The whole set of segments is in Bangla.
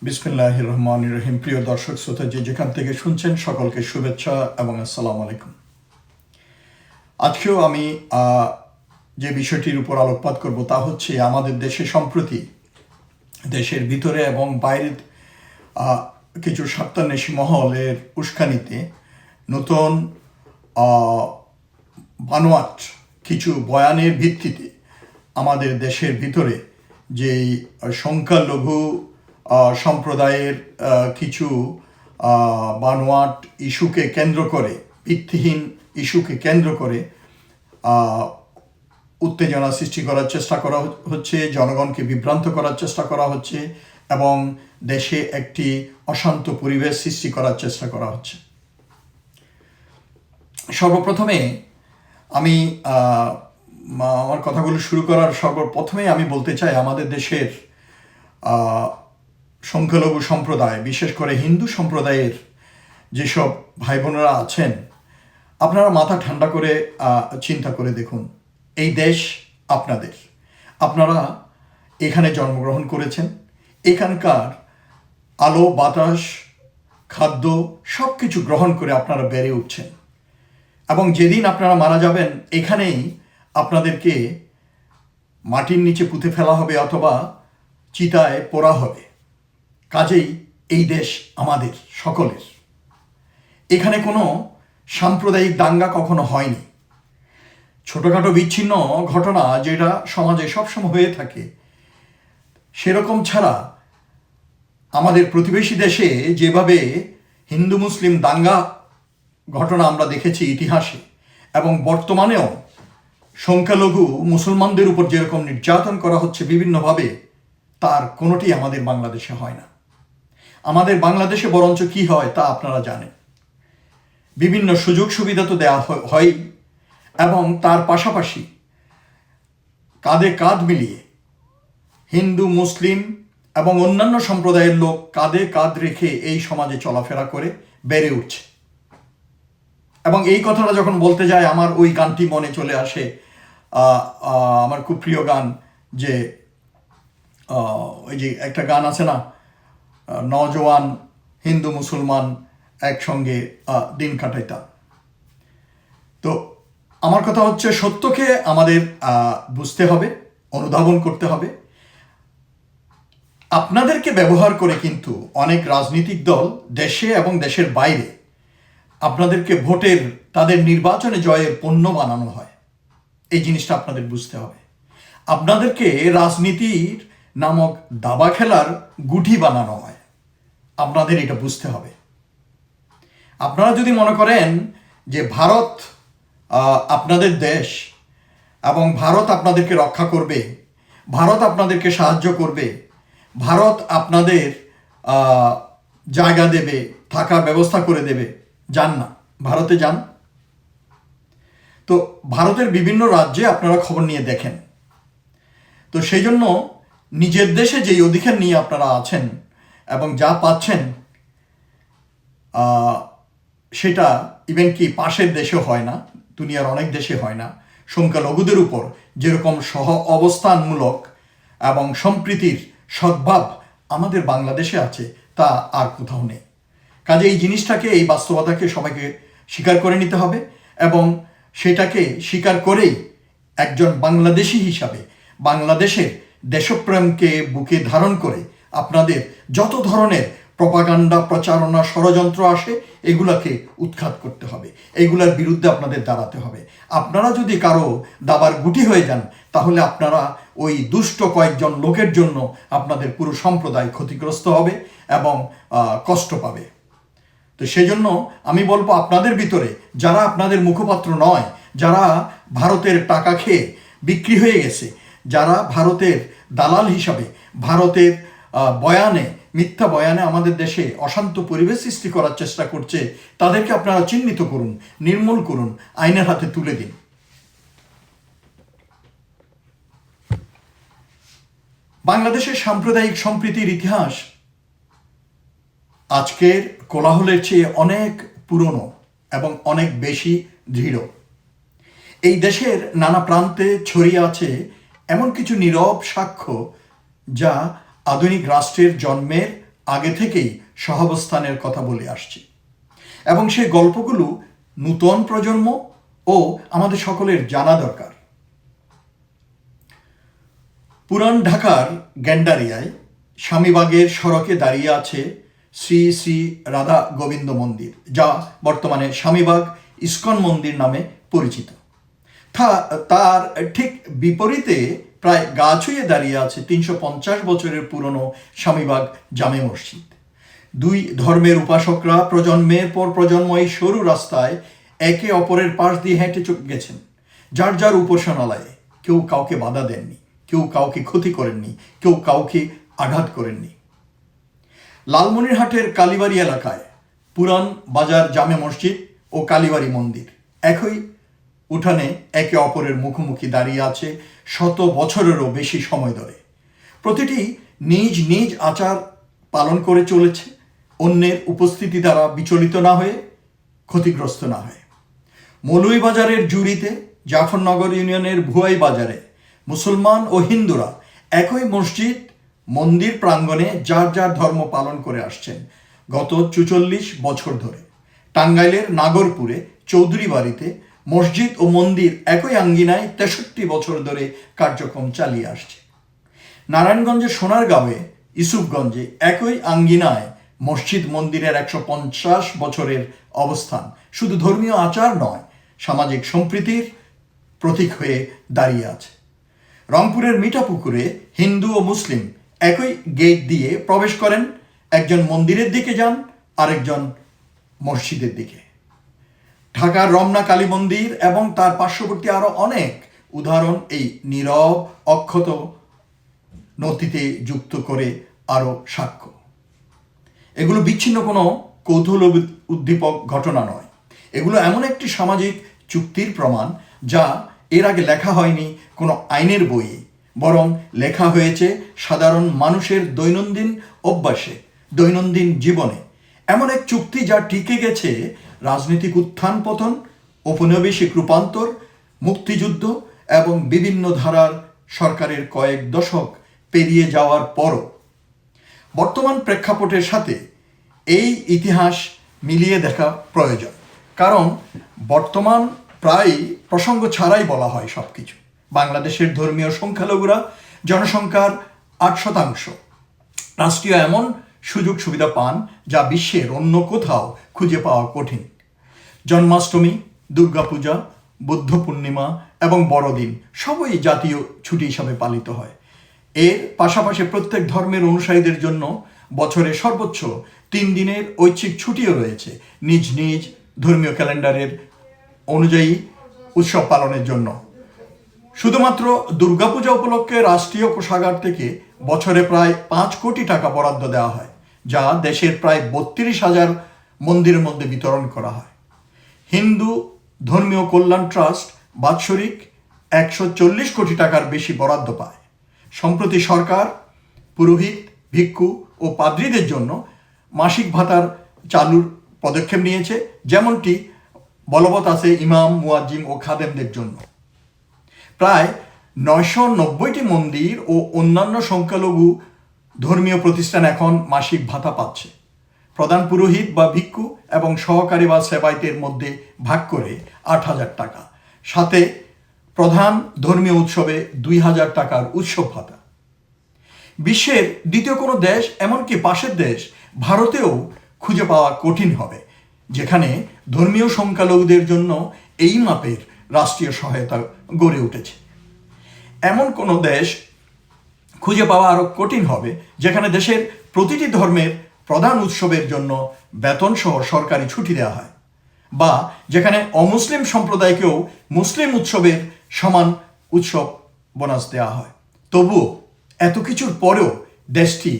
বিসমিল্লাহির রহমানির রহিম। প্রিয় দর্শক শ্রোতা, যেখান থেকে শুনছেন সকলকে শুভেচ্ছা এবং আসসালামু আলাইকুম। আজকেও আমি যে বিষয়টির উপর আলোকপাত করব তা হচ্ছে আমাদের দেশে সম্প্রতি দেশের ভিতরে এবং বাইরের কিছু স্বার্থান্বেষী মহলের উস্কানিতে নতুন বানোয়াট কিছু বয়ানের ভিত্তিতে আমাদের দেশের ভিতরে যেই সংখ্যালঘু সম্প্রদায়ের কিছু বানোয়াট ইস্যুকে কেন্দ্র করে, ভিত্তিহীন ইস্যুকে কেন্দ্র করে উত্তেজনা সৃষ্টি করার চেষ্টা করা হচ্ছে, জনগণকে বিভ্রান্ত করার চেষ্টা করা হচ্ছে এবং দেশে একটি অশান্ত পরিবেশ সৃষ্টি করার চেষ্টা করা হচ্ছে। সর্বপ্রথমে আমি আমার কথাগুলো শুরু করার সর্বপ্রথমেই আমি বলতে চাই, আমাদের দেশের সংখ্যালঘু সম্প্রদায়, বিশেষ করে হিন্দু সম্প্রদায়ের যেসব ভাই বোনেরা আছেন, আপনারা মাথা ঠান্ডা করে চিন্তা করে দেখুন, এই দেশ আপনাদের, আপনারা এখানে জন্মগ্রহণ করেছেন, এখানকার আলো বাতাস খাদ্য সব কিছু গ্রহণ করে আপনারা বেড়ে উঠছেন এবং যেদিন আপনারা মারা যাবেন এখানেই আপনাদেরকে মাটির নিচে পুঁতে ফেলা হবে অথবা চিতায় পোড়া হবে। কাজেই এই দেশ আমাদের সকলের। এখানে কোনো সাম্প্রদায়িক দাঙ্গা কখনো হয়নি। ছোটোখাটো বিচ্ছিন্ন ঘটনা যেটা সমাজে সবসময় হয়ে থাকে, সেরকম ছাড়া আমাদের প্রতিবেশী দেশে যেভাবে হিন্দু মুসলিম দাঙ্গা ঘটনা আমরা দেখেছি ইতিহাসে, এবং বর্তমানেও সংখ্যালঘু মুসলমানদের উপর যেরকম নির্যাতন করা হচ্ছে বিভিন্নভাবে, তার কোনোটি আমাদের বাংলাদেশে হয় না। আমাদের বাংলাদেশে বরঞ্চ কি হয় তা আপনারা জানেন। বিভিন্ন সুযোগ সুবিধা তো দেওয়া হয় এবং তার পাশাপাশি কাঁধে কাঁধ মিলিয়ে হিন্দু মুসলিম এবং অন্যান্য সম্প্রদায়ের লোক কাঁধে কাঁধ রেখে এই সমাজে চলাফেরা করে বেড়ে উঠছে। এবং এই কথাটা যখন বলতে যায় আমার ওই গানটি মনে চলে আসে, আমার খুব প্রিয় গান, যে ওই যে একটা গান আছে না, নওজোয়ান হিন্দু মুসলমান একসঙ্গে দিন কাটাইতাম। তো আমার কথা হচ্ছে, সত্যকে আমাদের বুঝতে হবে, অনুধাবন করতে হবে। আপনাদেরকে ব্যবহার করে কিন্তু অনেক রাজনৈতিক দল দেশে এবং দেশের বাইরে আপনাদেরকে ভোটের, তাদের নির্বাচনে জয়ের পণ্য বানানো হয়। এই জিনিসটা আপনাদের বুঝতে হবে। আপনাদেরকে রাজনীতির নামক দাবা খেলার গুটি বানানো হয়, আপনাদের এটা বুঝতে হবে। আপনারা যদি মনে করেন যে ভারত আপনাদের দেশ এবং ভারত আপনাদেরকে রক্ষা করবে, ভারত আপনাদেরকে সাহায্য করবে, ভারত আপনাদের জায়গা দেবে, থাকার ব্যবস্থা করে দেবে, যান না, ভারতে যান। তো ভারতের বিভিন্ন রাজ্যে আপনারা খবর নিয়ে দেখেন। তো সেই জন্য নিজের দেশে যেই অধিকার নিয়ে আপনারা আছেন এবং যা পাচ্ছেন, সেটা ইভেন কি পাশের দেশে হয় না, দুনিয়ার অনেক দেশে হয় না। সংখ্যালঘুদের উপর যেরকম সহ অবস্থানমূলক এবং সম্প্রীতির সদ্ভাব আমাদের বাংলাদেশে আছে, তা আর কোথাও নেই। কাজে এই জিনিসটাকে, এই বাস্তবতাকে সবাইকে স্বীকার করে নিতে হবে এবং সেটাকে স্বীকার করেই একজন বাংলাদেশি হিসাবে বাংলাদেশের দেশপ্রেমকে বুকে ধারণ করে আপনাদের যত ধরনের প্রপাগান্ডা, প্রচারণা, ষড়যন্ত্র আসে, এগুলাকে উৎখাত করতে হবে, এগুলার বিরুদ্ধে আপনাদের দাঁড়াতে হবে। আপনারা যদি কারো দাবার গুটি হয়ে যান, তাহলে আপনারা ওই দুষ্ট কয়েকজন লোকের জন্য আপনাদের পুরো সম্প্রদায় ক্ষতিগ্রস্ত হবে এবং কষ্ট পাবে। তো সেই জন্য আমি বলবো, আপনাদের ভিতরে যারা আপনাদের মুখপাত্র নয়, যারা ভারতের টাকা খেয়ে বিক্রি হয়ে গেছে, যারা ভারতের দালাল হিসাবে ভারতের বয়ানে, মিথ্যা বয়ানে আমাদের দেশে অশান্ত পরিবেশ সৃষ্টি করার চেষ্টা করছে, তাদেরকে আপনারা চিহ্নিত করুন, নির্মূল করুন, আইনের হাতে তুলে দিন। বাংলাদেশের সাম্প্রদায়িক সম্প্রীতির ইতিহাস আজকের কোলাহলের চেয়ে অনেক পুরনো এবং অনেক বেশি দৃঢ়। এই দেশের নানা প্রান্তে ছড়িয়ে আছে এমন কিছু নীরব সাক্ষ্য, যা আধুনিক রাষ্ট্রের জন্মের আগে থেকেই সহাবস্থানের কথা বলে আসছি, এবং সেই গল্পগুলো নূতন প্রজন্ম ও আমাদের সকলের জানা দরকার। পুরান ঢাকার গ্যান্ডারিয়ায় স্বামীবাগের সড়কে দাঁড়িয়ে আছে শ্রী শ্রী রাধা গোবিন্দ মন্দির, যা বর্তমানে স্বামীবাগ ইস্কন মন্দির নামে পরিচিত। তার ঠিক বিপরীতে প্রায় গা ছুঁয়ে দাঁড়িয়ে আছে 350 বছরের পুরনো স্বামীবাগ জামে মসজিদ। দুই ধর্মের উপাসকরা প্রজন্মের পর প্রজন্ম এই সরু রাস্তায় একে অপরের পাশ দিয়ে হেঁটে গেছেন, যার যার উপাসনালয়ে। কেউ কাউকে বাধা দেননি, কেউ কাউকে ক্ষতি করেননি, কেউ কাউকে আঘাত করেননি। লালমনিরহাটের কালীবাড়ি এলাকায় পুরান বাজার জামে মসজিদ ও কালীবাড়ি মন্দির একই উঠানে একে অপরের মুখোমুখি দাঁড়িয়ে আছে শত বছরেরও বেশি সময় ধরে। প্রতিটি নিজ নিজ আচার পালন করে চলেছে, অন্যের উপস্থিতি দ্বারা বিচলিত না হয়ে, ক্ষতিগ্রস্ত না হয়ে। মৌলভীবাজারের জুড়িতে জাফরনগর ইউনিয়নের ভুয়াই বাজারে মুসলমান ও হিন্দুরা একই মসজিদ মন্দির প্রাঙ্গণে যার যার ধর্ম পালন করে আসছেন গত 44 বছর ধরে। টাঙ্গাইলের নাগরপুরে চৌধুরী বাড়িতে মসজিদ ও মন্দির একই আঙ্গিনায় 63 বছর ধরে কার্যক্রম চালিয়ে আসছে। নারায়ণগঞ্জের সোনারগাঁওয়ে ইউসুফগঞ্জে একই আঙ্গিনায় মসজিদ মন্দিরের 150 বছরের অবস্থান শুধু ধর্মীয় আচার নয়, সামাজিক সম্প্রীতির প্রতীক হয়ে দাঁড়িয়ে আছে। রংপুরের মিঠাপুকুরে হিন্দু ও মুসলিম একই গেট দিয়ে প্রবেশ করেন, একজন মন্দিরের দিকে যান, আরেকজন মসজিদের দিকে। ঢাকার রমনা কালী মন্দির এবং তার পার্শ্ববর্তী আরও অনেক উদাহরণ এই নীরব অক্ষত নথিতে যুক্ত করে আরও সাক্ষ্য। এগুলো বিচ্ছিন্ন কোনো কৌতূহল উদ্দীপক ঘটনা নয়, এগুলো এমন একটি সামাজিক চুক্তির প্রমাণ যা এর আগে লেখা হয়নি কোনো আইনের বইয়ে, বরং লেখা হয়েছে সাধারণ মানুষের দৈনন্দিন অভ্যাসে, দৈনন্দিন জীবনে। এমন এক চুক্তি যা টিকে গেছে রাজনৈতিক উত্থান পতন, ঔপনিবেশিক রূপান্তর, মুক্তিযুদ্ধ এবং বিভিন্ন ধারার সরকারের কয়েক দশক পেরিয়ে যাওয়ার পরও। বর্তমান প্রেক্ষাপটের সাথে এই ইতিহাস মিলিয়ে দেখা প্রয়োজন, কারণ বর্তমান প্রায় প্রসঙ্গ ছাড়াই বলা হয় সব কিছু। বাংলাদেশের ধর্মীয় সংখ্যালঘুরা জনসংখ্যার 8%। রাষ্ট্রীয় এমন সুযোগ সুবিধা পান যা বিশ্বের অন্য কোথাও খুঁজে পাওয়া কঠিন। জন্মাষ্টমী, দুর্গাপূজা, বুদ্ধ পূর্ণিমা এবং বড়দিন সবই জাতীয় ছুটি হিসাবে পালিত হয়। এর পাশাপাশি প্রত্যেক ধর্মের অনুসারীদের জন্য বছরে সর্বোচ্চ 3 দিনের ঐচ্ছিক ছুটিও রয়েছে নিজ নিজ ধর্মীয় ক্যালেন্ডারের অনুযায়ী উৎসব পালনের জন্য। শুধুমাত্র দুর্গাপূজা উপলক্ষে রাষ্ট্রীয় কোষাগার থেকে বছরে প্রায় 5 কোটি টাকা বরাদ্দ দেওয়া হয়, যা দেশের প্রায় 32,000 মন্দিরের মধ্যে বিতরণ করা হয়। হিন্দু ধর্মীয় কল্যাণ ট্রাস্ট বাৎসরিক 140 কোটি টাকার বেশি বরাদ্দ পায়। সম্প্রতি সরকার পুরোহিত, ভিক্ষু ও পাদ্রীদের জন্য মাসিক ভাতার চালুর পদক্ষেপ নিয়েছে, যেমনটি বলবৎ আছে ইমাম, মুয়াজ্জিম ও খাদেমদের জন্য। প্রায় 990টি মন্দির ও অন্যান্য সংখ্যালঘু ধর্মীয় প্রতিষ্ঠান এখন মাসিক ভাতা পাচ্ছে। প্রধান পুরোহিত বা ভিক্ষু এবং সহকারী বা সেবায়েতের মধ্যে ভাগ করে 8,000 টাকা, সাথে প্রধান ধর্মীয় উৎসবে 2,000 টাকার উৎসব ভাতা। বিশ্বের দ্বিতীয় কোনো দেশ, এমনকি পাশের দেশ ভারতেও খুঁজে পাওয়া কঠিন হবে যেখানে ধর্মীয় সংখ্যালঘুদের জন্য এই মাপের রাষ্ট্রীয় সহায়তা গড়ে উঠেছে। এমন কোনো দেশ খুঁজে পাওয়া আরও কঠিন হবে যেখানে দেশের প্রতিটি ধর্মের প্রধান উৎসবের জন্য বেতন সহ সরকারি ছুটি দেওয়া হয়, বা যেখানে অমুসলিম সম্প্রদায়কেও মুসলিম উৎসবের সমান উৎসব বোনাস দেওয়া হয়। তবুও এত কিছুর পরেও দেশটি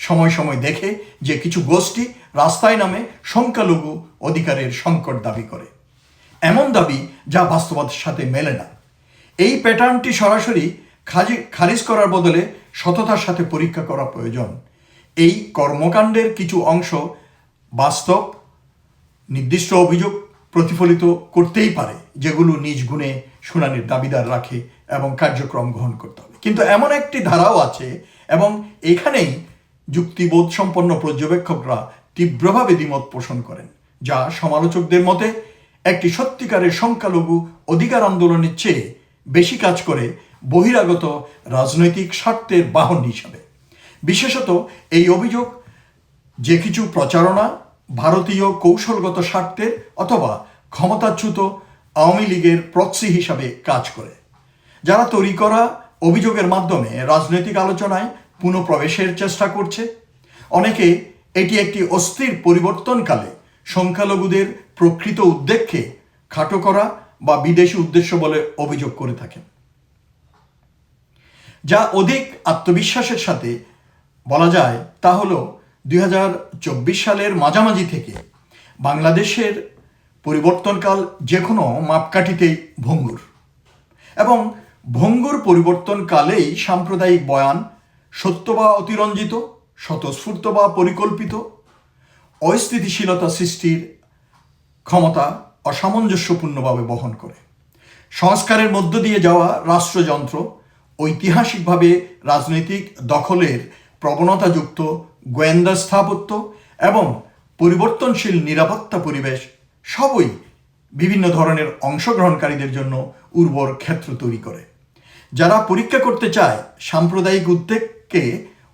সময় সময় দেখে যে কিছু গোষ্ঠী রাস্তায় নামে সংখ্যালঘু অধিকারের সংকট দাবি করে, এমন দাবি যা বাস্তবতার সাথে মেলে না। এই প্যাটার্নটি সরাসরি খারিজ করার বদলে সততার সাথে পরীক্ষা করা প্রয়োজন। এই কর্মকাণ্ডের কিছু অংশ বাস্তব নির্দিষ্ট অভিযোগ প্রতিফলিত করতেই পারে, যেগুলো নিজ গুণে শুনানির দাবিদার রাখে এবং কার্যক্রম গ্রহণ করতে হবে। কিন্তু এমন একটি ধারাও আছে, এবং এখানেই যুক্তিবোধ সম্পন্ন পর্যবেক্ষকরা তীব্রভাবে দ্বিমত পোষণ করেন, যা সমালোচকদের মতে একটি সত্যিকারের সংখ্যালঘু অধিকার আন্দোলনের চেয়ে বেশি কাজ করে বহিরাগত রাজনৈতিক স্বার্থের বাহন হিসাবে। বিশেষত এই অভিযোগ যে কিছু প্রচারণা ভারতীয় কৌশলগত স্বার্থের অথবা ক্ষমতাচ্যুত আওয়ামী লীগের প্রক্সি হিসাবে কাজ করে, যারা তৈরি করা অভিযোগের মাধ্যমে রাজনৈতিক আলোচনায় পুনঃপ্রবেশের চেষ্টা করছে। অনেকে এটি একটি অস্থির পরিবর্তনকালে সংখ্যালঘুদের প্রকৃত উদ্বেগকে খাটো করা বা বিদেশি উদ্দেশ্য বলে অভিযোগ করে থাকেন। যা অধিক আত্মবিশ্বাসের সাথে বলা যায় তা হল 2024 সালের মাঝামাঝি থেকে বাংলাদেশের পরিবর্তনকাল যে কোনো মাপকাঠিতেই ভঙ্গুর, এবং ভঙ্গুর পরিবর্তনকালেই সাম্প্রদায়িক বয়ান সত্য বা অতিরঞ্জিত, স্বতঃস্ফূর্ত বা পরিকল্পিত, অস্থিতিশীলতা সৃষ্টির ক্ষমতা অসামঞ্জস্যপূর্ণভাবে বহন করে। সংস্কারের মধ্য দিয়ে যাওয়া রাষ্ট্রযন্ত্র ঐতিহাসিকভাবে রাজনৈতিক দখলের প্রবণতাযুক্ত গোয়েন্দা স্থাপত্য এবং পরিবর্তনশীল নিরাপত্তা পরিবেশ সবই বিভিন্ন ধরনের অংশগ্রহণকারীদের জন্য উর্বর ক্ষেত্র তৈরি করে। যারা পরীক্ষা করতে চায় সাম্প্রদায়িক উদ্বেগকে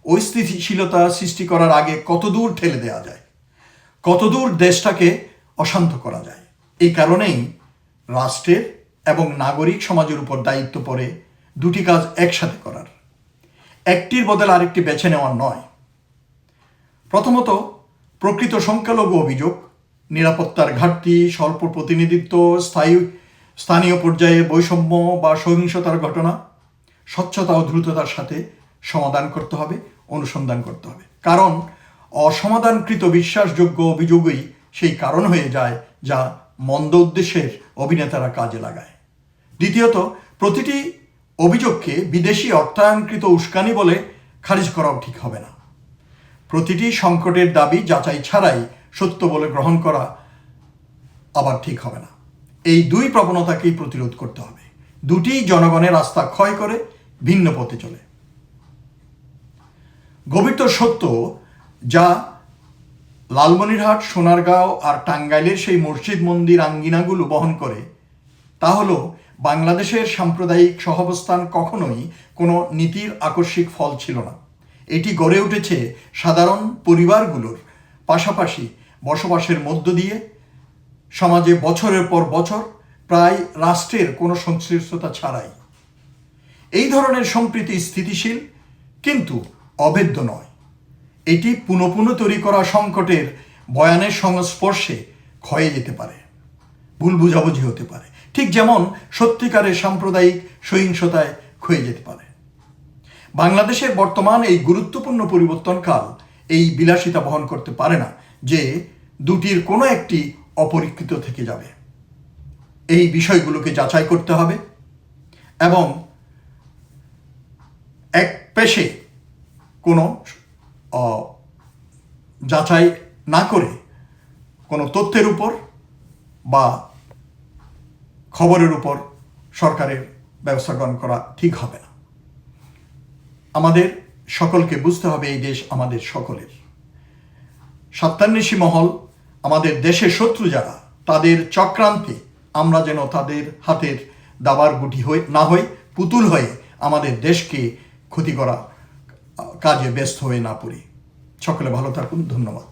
অস্থিতিশীলতা সৃষ্টি করার আগে কতদূর ঠেলে দেওয়া যায়, কতদূর দেশটাকে অশান্ত করা যায়। এই কারণেই রাষ্ট্রের এবং নাগরিক সমাজের উপর দায়িত্ব পড়ে দুটি কাজ একসাথে করার, একটির বদলে আরেকটি বেছে নেওয়ার নয়। প্রথমত, প্রকৃত সংখ্যালঘু অভিযোগ, নিরাপত্তার ঘাটতি, স্বল্প প্রতিনিধিত্ব, স্থানীয় পর্যায়ে বৈষম্য বা সহিংসতার ঘটনা স্বচ্ছতা ও দ্রুততার সাথে সমাধান করতে হবে, অনুসন্ধান করতে হবে। কারণ অসমাধানকৃত বিশ্বাসযোগ্য অভিযোগই সেই কারণ হয়ে যায় যা মন্দ উদ্দেশ্যের অভিনেতারা কাজে লাগায়। দ্বিতীয়ত, প্রতিটি অভিযোগকে বিদেশি অর্থায়নকৃত উস্কানি বলে খারিজ করাও ঠিক হবে না। প্রতিটি সংকটের দাবি যাচাই ছাড়াই সত্য বলে গ্রহণ করা আবার ঠিক হবে না। এই দুই প্রবণতাকেই প্রতিরোধ করতে হবে। দুটি জনগণের আস্থা ক্ষয় করে ভিন্ন পথে চলে। গভীরতর সত্য যা লালমনিরহাট, সোনারগাঁও আর টাঙ্গাইলের সেই মসজিদ মন্দির আঙ্গিনাগুলো বহন করে তা হলো বাংলাদেশের সাম্প্রদায়িক সহাবস্থান কখনোই কোনো নীতির আকস্মিক ফল ছিল না। এটি গড়ে উঠেছে সাধারণ পরিবারগুলোর পাশাপাশি বসবাসের মধ্য দিয়ে সমাজে বছরের পর বছর প্রায় রাষ্ট্রের কোনো সংশ্লিষ্টতা ছাড়াই। এই ধরনের সম্প্রীতি স্থিতিশীল কিন্তু অভেদ্য নয়। এটি পুনঃ পুনঃ তৈরি করা সংকটের বয়ানের সংস্পর্শে ক্ষয়ে যেতে পারে, ভুল বুঝাবুঝি হতে পারে, ঠিক যেমন সত্যিকারের সাম্প্রদায়িক সহিংসতায় ক্ষয়ে যেতে পারে। বাংলাদেশের বর্তমান এই গুরুত্বপূর্ণ পরিবর্তনকাল এই বিলাসিতা বহন করতে পারে না যে দুটির কোনো একটি অপরীক্ষিত থেকে যাবে। এই বিষয়গুলোকে যাচাই করতে হবে এবং এক পেশে কোনো যাচাই না করে কোনো তথ্যের উপর বা খবরের উপর সরকারের ব্যবস্থা গ্রহণ করা ঠিক হবে না। আমাদের সকলকে বুঝতে হবে এই দেশ আমাদের সকলের। সত্যান্বেষী মহল, আমাদের দেশের শত্রু যারা, তাদের চক্রান্তে আমরা যেন তাদের হাতের দাবার গুটি না হই, পুতুল হয়ে আমাদের দেশকে ক্ষতি করা কাজে ব্যস্ত হয়ে না পড়ি। সকলে ভালো থাকুন। ধন্যবাদ।